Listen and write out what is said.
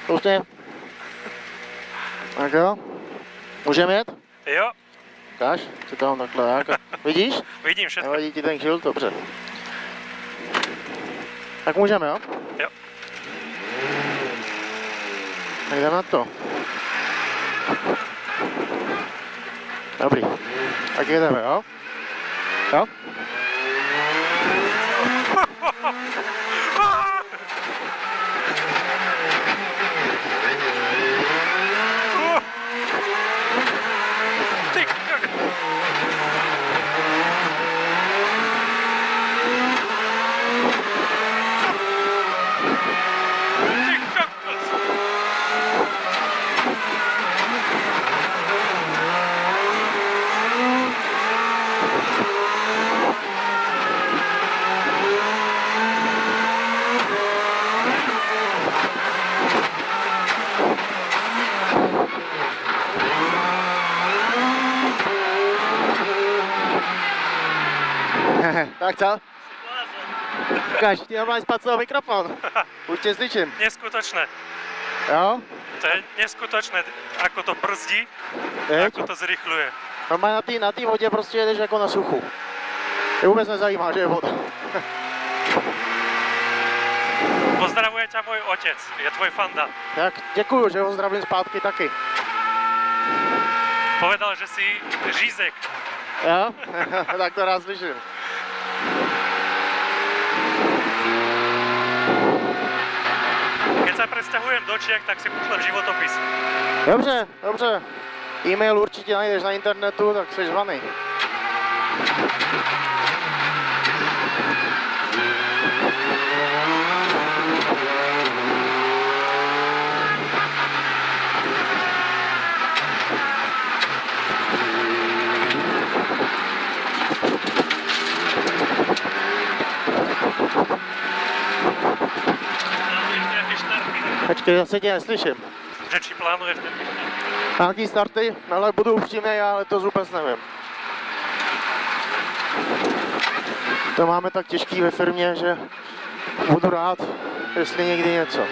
Prostě. Tak jo. Můžeme jet? Jo. Ukáž, co tam takhle jako. Vidíš? Vidím všechno. Nevadí ti ten křil? Dobře. Tak můžeme, jo? Jo. Tak jdeme na to. Dobrý. Tak jedeme, jo? Jo? Tak co? Ukáž, ti normálně spadl mikrofon. Už tě slyším. Neskutočné. Jo? To je neskutočné, ako to brzdí, ako to zrychluje. Normálně na té vodě prostě jedeš jako na suchu. Je vůbec nezajímá, že je voda. Pozdravuje ťa môj otec, je tvoj fanda. Tak děkuju, že ho zdravím zpátky taky. Povedal, že si žízek. Jo? Tak to rád slyším. Keď sa presťahujem do Čiech, tak si pošlem životopis. Dobře, dobře. E-mail určitě najdeš na internetu, tak jsi zvaný. Počkej, zase tě neslyším. Že či plánuješ ten Nějaký starty, ale budu upřímný, já letos vůbec nevím. To máme tak těžký ve firmě, že budu rád, jestli někdy něco.